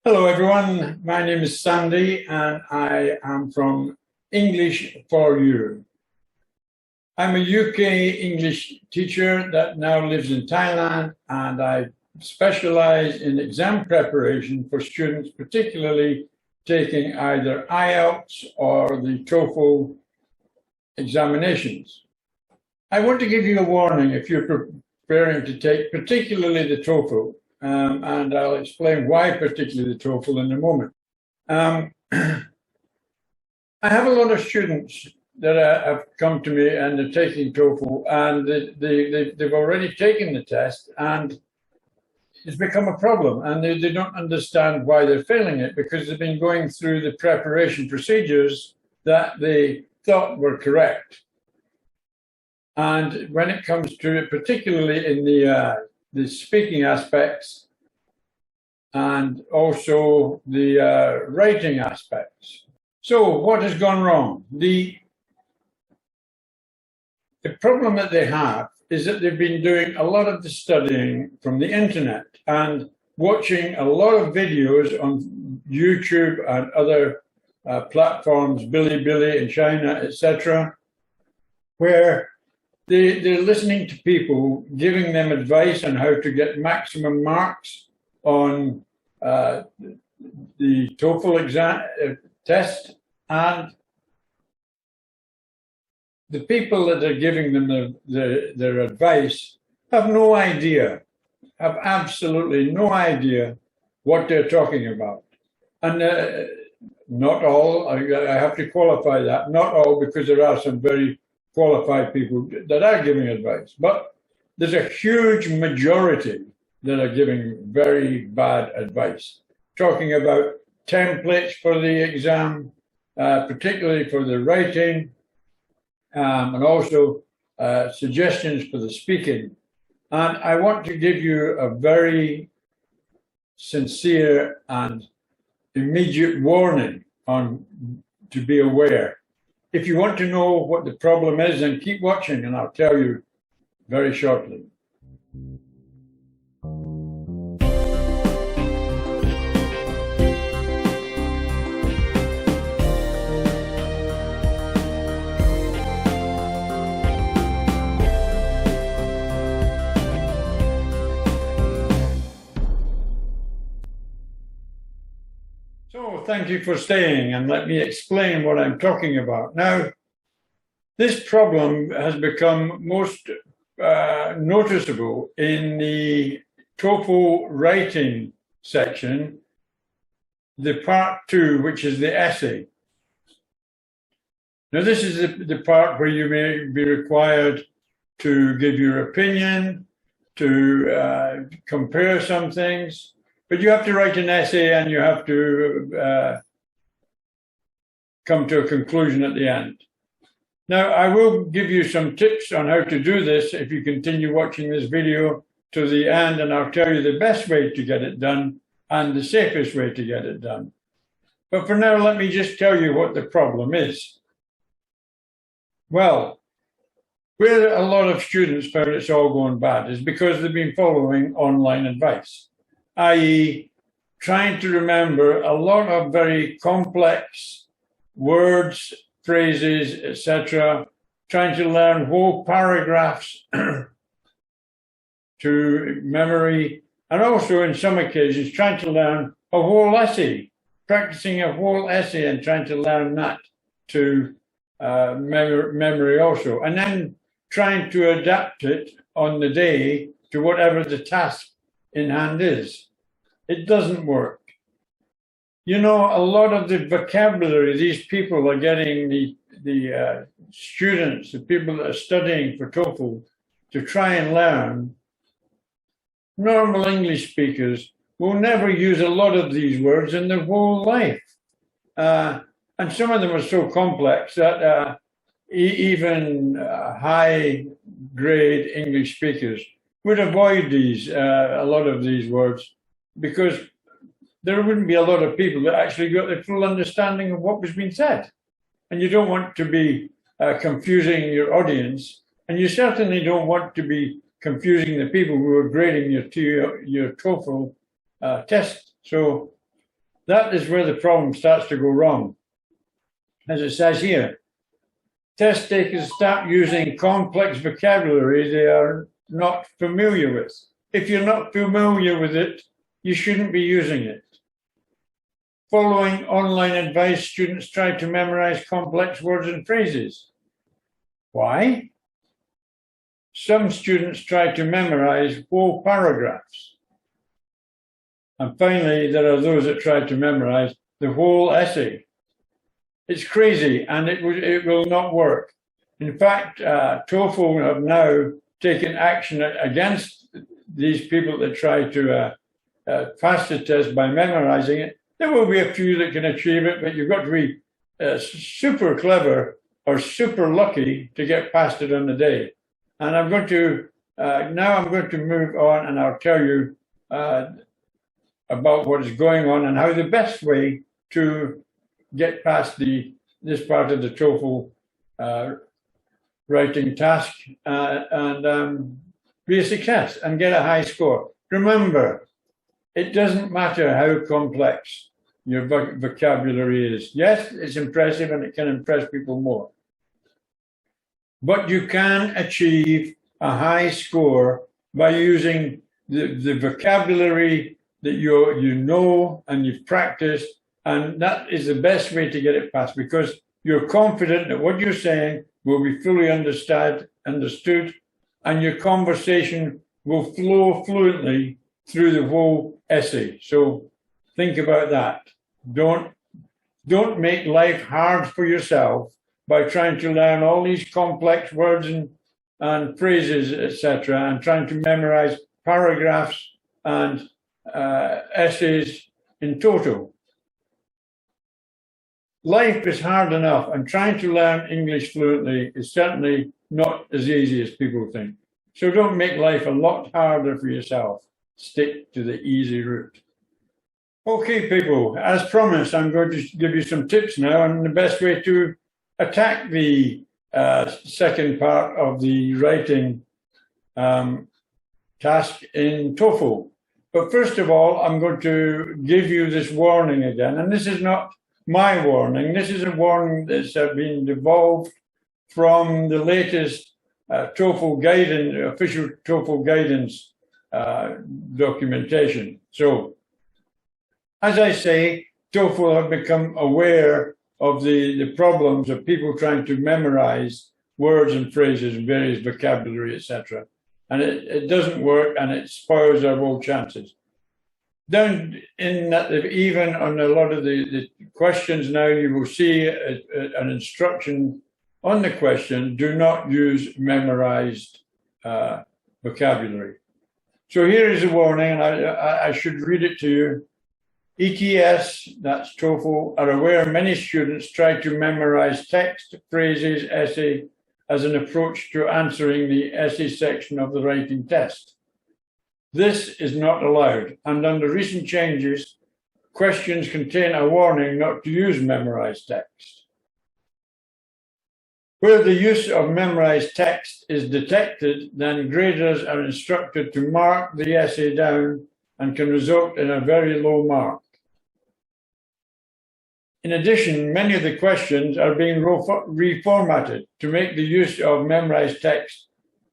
Hello everyone, my name is Sandy and I am from English for You. I'm a UK English teacher that now lives in Thailand, and I specialize in exam preparation for students, particularly taking either IELTS or the TOEFL examinations. I want to give you a warning if you're preparing to take particularly the TOEFL. And I'll explain why particularly the TOEFL in a moment. I have a lot of students that have come to me and they're taking TOEFL, and they've already taken the test, and it's become a problem, and they don't understand why they're failing it, because they've been going through the preparation procedures that they thought were correct. And when it comes to it, particularly in the speaking aspects and also the writing aspects. So what has gone wrong? The problem that they have is that they've been doing a lot of the studying from the internet and watching a lot of videos on YouTube and other platforms, Bilibili in China, etc., where they're listening to people giving them advice on how to get maximum marks on the TOEFL exam test, and the people that are giving them their advice have no idea, have absolutely no idea what they're talking about. And not all, I have to qualify that, not all, because there are some very qualified people that are giving advice, but there's a huge majority that are giving very bad advice, talking about templates for the exam, particularly for the writing, and also suggestions for the speaking. And I want to give you a very sincere and immediate warning to be aware. If you want to know what the problem is, then keep watching and I'll tell you very shortly. So thank you for staying, and let me explain what I'm talking about. Now, this problem has become most noticeable in the TOEFL writing section, the part 2, which is the essay. Now, this is the part where you may be required to give your opinion, to compare some things. But you have to write an essay and you have to come to a conclusion at the end. Now, I will give you some tips on how to do this if you continue watching this video to the end, and I'll tell you the best way to get it done and the safest way to get it done. But for now, let me just tell you what the problem is. Well, where a lot of students found it's all going bad is because they've been following online advice, i.e. trying to remember a lot of very complex words, phrases, etc., trying to learn whole paragraphs to memory, and also in some occasions trying to learn a whole essay, practicing a whole essay and trying to learn that to memory also, and then trying to adapt it on the day to whatever the task in hand is. It doesn't work. You know, a lot of the vocabulary these people are getting, the students, the people that are studying for TOEFL to try and learn, normal English speakers will never use a lot of these words in their whole life. And some of them are so complex that even high-grade English speakers would avoid a lot of these words, because there wouldn't be a lot of people that actually got the full understanding of what was being said. And you don't want to be confusing your audience, and you certainly don't want to be confusing the people who are grading your TOEFL test. So That is where the problem starts to go wrong. As it says here, test takers start using complex vocabulary they are not familiar with. If you're not familiar with it, you shouldn't be using it. Following online advice, students try to memorize complex words and phrases. Why? Some students try to memorize whole paragraphs. And finally, there are those that try to memorize the whole essay. It's crazy, and it will not work. In fact, TOEFL have now taken action against these people that try to pass the test by memorizing it. There will be a few that can achieve it, but you've got to be super clever or super lucky to get past it on the day. And I'm going to now I'm going to move on, and I'll tell you about what is going on and how the best way to get past this part of the TOEFL writing task and be a success and get a high score. Remember, it doesn't matter how complex your vocabulary is. Yes, it's impressive and it can impress people more. But you can achieve a high score by using the vocabulary that you know and you've practiced, and that is the best way to get it past, because you're confident that what you're saying will be fully understood, and your conversation will flow fluently through the whole essay. So think about that. Don't make life hard for yourself by trying to learn all these complex words and phrases, etc., and trying to memorize paragraphs and essays in total. Life is hard enough, and trying to learn English fluently is certainly not as easy as people think. So don't make life a lot harder for yourself. Stick to the easy route. Okay, people, as promised, I'm going to give you some tips now on the best way to attack the second part of the writing task in TOEFL. But first of all, I'm going to give you this warning again, and this is not my warning. This is a warning that's been devolved from the latest TOEFL guidance, official TOEFL guidance documentation. So, as I say, TOEFL have become aware of the problems of people trying to memorize words and phrases and various vocabulary, etc. And it doesn't work, and it spoils our whole chances. Down in that, even on a lot of the questions now, you will see an instruction on the question: do not use memorized vocabulary. So here is a warning, and I should read it to you. ETS, that's TOEFL, are aware many students try to memorize text, phrases, essay as an approach to answering the essay section of the writing test. This is not allowed, and under recent changes, questions contain a warning not to use memorized text. Where the use of memorized text is detected, then graders are instructed to mark the essay down and can result in a very low mark. In addition, many of the questions are being reformatted to make the use of memorized text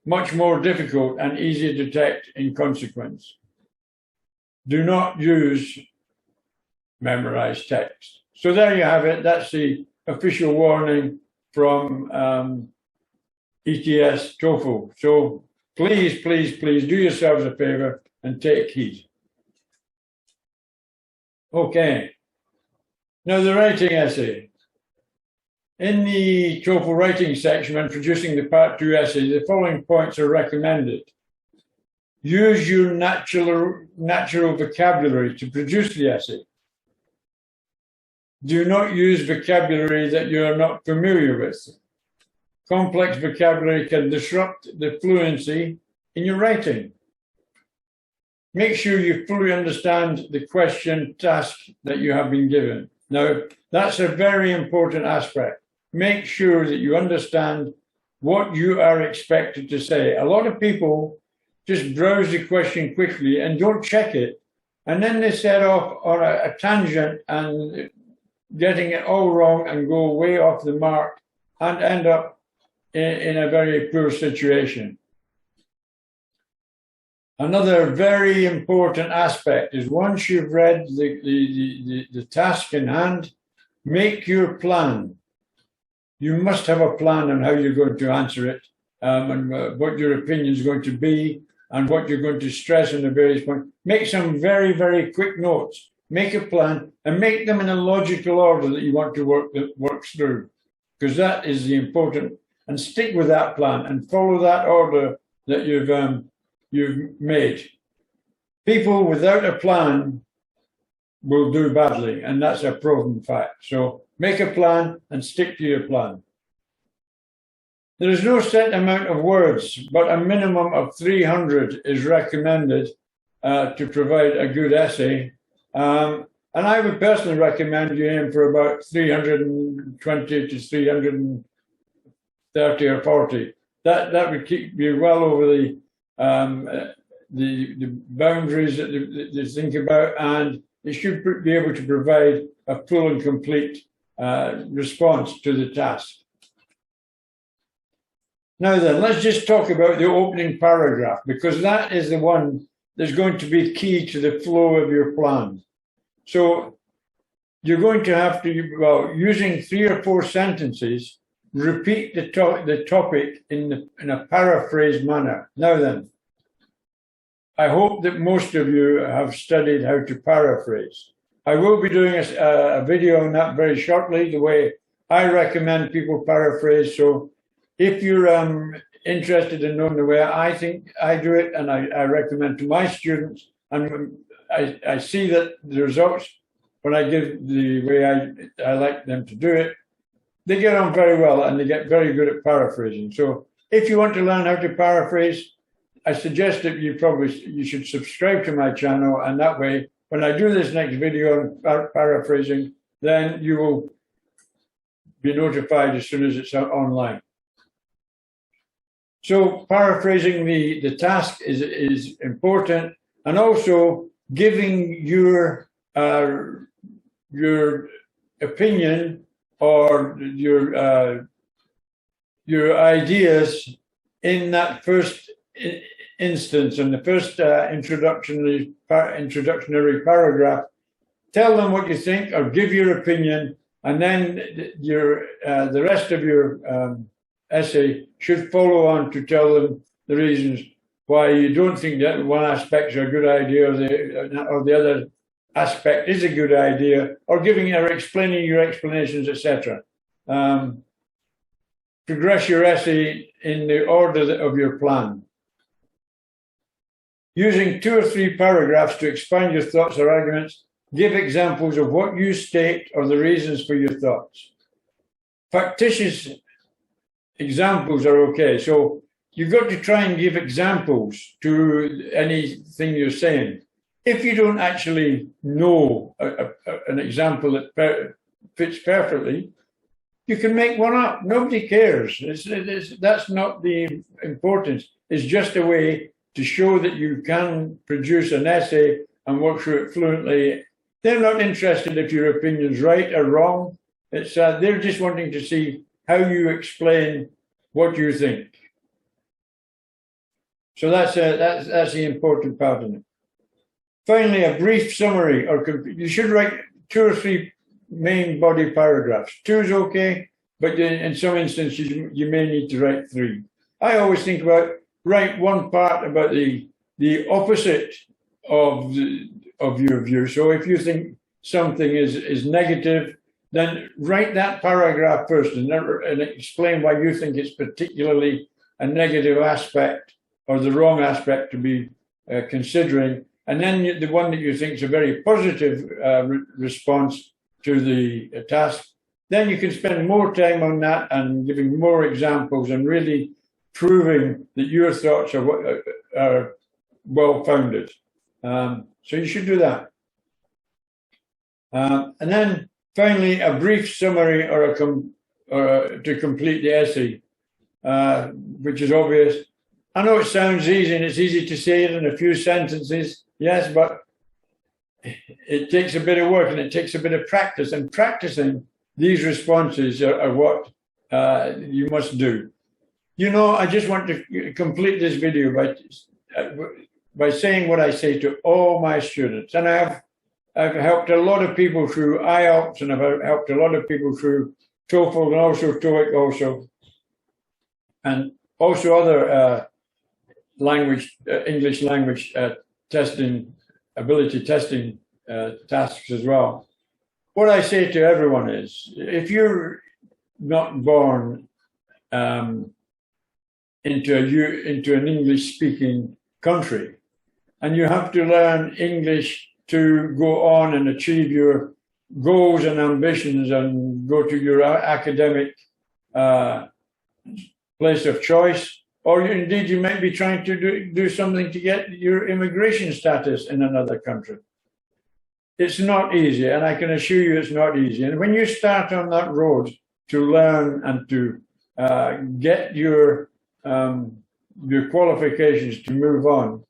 much more difficult and easier to detect in consequence. Do not use memorized text. So there you have it. That's the official warning from ETS TOEFL. So please, please, please do yourselves a favor and take heed. Okay. Now, the writing essay. In the TOEFL writing section, when producing the Part 2 essay, the following points are recommended. Use your natural vocabulary to produce the essay. Do not use vocabulary that you are not familiar with. Complex vocabulary can disrupt the fluency in your writing. Make sure you fully understand the question task that you have been given. Now, that's a very important aspect. Make sure that you understand what you are expected to say. A lot of people just browse the question quickly and don't check it and then they set off on a tangent and getting it all wrong and go way off the mark and end up in a very poor situation. Another very important aspect is once you've read the task in hand, make your plan. You must have a plan on how you're going to answer it, and what your opinion is going to be, and what you're going to stress on the various points. Make some very, very quick notes. Make a plan and make them in a logical order that you want to work through, because that is the important. And stick with that plan and follow that order that you've made. People without a plan will do badly, and that's a proven fact. So make a plan and stick to your plan. There is no set amount of words, but a minimum of 300 is recommended to provide a good essay. And I would personally recommend you aim for about 320 to 330 or 40. That would keep you well over the boundaries that they think about, and it should be able to provide a full and complete response to the task. Now then, let's just talk about the opening paragraph, because that is the one that's going to be key to the flow of your plan. So you're going to have to, well, using 3 or 4 sentences, repeat the topic in a paraphrased manner. Now then, I hope that most of you have studied how to paraphrase. I will be doing a video on that very shortly, the way I recommend people paraphrase. So if you're interested in knowing the way I think I do it, and I recommend to my students, and I see that the results, when I give the way I like them to do it, they get on very well and they get very good at paraphrasing. So if you want to learn how to paraphrase, I suggest that you should subscribe to my channel, and that way, when I do this next video on paraphrasing, then you will be notified as soon as it's online. So paraphrasing the task is important, and also giving your opinion or your ideas in that first instance, in the first introductory paragraph. Tell them what you think or give your opinion, and then the rest of your essay should follow on to tell them the reasons why you don't think that one aspect is a good idea or the other aspect is a good idea, or giving or explaining your explanations, etc. Progress your essay in the order of your plan. Using 2 or 3 paragraphs to expand your thoughts or arguments, give examples of what you state or the reasons for your thoughts. Factitious examples are okay. So you've got to try and give examples to anything you're saying. If you don't actually know an example that fits perfectly, you can make one up. Nobody cares. That's not the importance. It's just a way to show that you can produce an essay and work through it fluently. They're not interested if your opinion's right or wrong. They're just wanting to see how you explain what you think. So that's the important part of it. Finally, a brief summary, or you should write 2 or 3 main body paragraphs. 2 is okay, but in some instances you may need to write 3. I always think about write one part about the opposite of your view. So if you think something is negative, then write that paragraph first and explain why you think it's particularly a negative aspect or the wrong aspect to be considering. And then the one that you think is a very positive response to the task, then you can spend more time on that and giving more examples and really proving that your thoughts are well-founded. So you should do that. And then finally, a brief summary or to complete the essay, which is obvious. I know it sounds easy and it's easy to say it in a few sentences, yes, but it takes a bit of work and it takes a bit of practice, and practicing these responses are what you must do. You know, I just want to complete this video by saying what I say to all my students. And I've helped a lot of people through IELTS, and I've helped a lot of people through TOEFL and also TOEIC also, and also other English language testing, ability testing tasks as well. What I say to everyone is, if you're not born into an English-speaking country, and you have to learn English to go on and achieve your goals and ambitions and go to your academic place of choice, or indeed you might be trying to do something to get your immigration status in another country. It's not easy, and I can assure you it's not easy. And when you start on that road to learn and to get your qualifications to move on,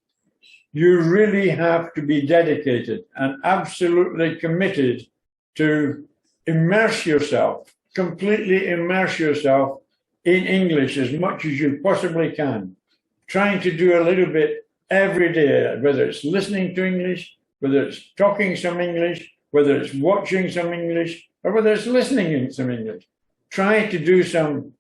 you really have to be dedicated and absolutely committed to immerse yourself, completely immerse yourself in English as much as you possibly can, trying to do a little bit every day, whether it's listening to English, whether it's talking some English, whether it's watching some English, or whether it's listening in some English. Try to do some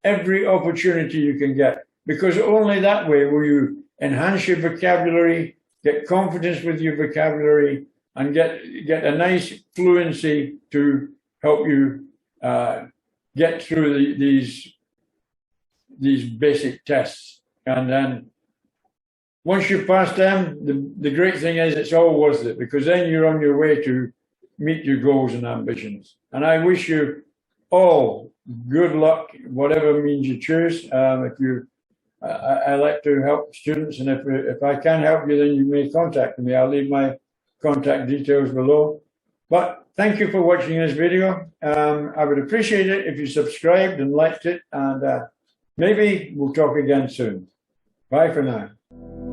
every opportunity you can get, because only that way will you enhance your vocabulary, get confidence with your vocabulary, and get a nice fluency to help you get through these basic tests. And then once you pass them, the great thing is it's all worth it, because then you're on your way to meet your goals and ambitions. And I wish you all good luck, whatever means you choose. I like to help students, and if I can help you, then you may contact me. I'll leave my contact details below. But thank you for watching this video. I would appreciate it if you subscribed and liked it, and maybe we'll talk again soon. Bye for now.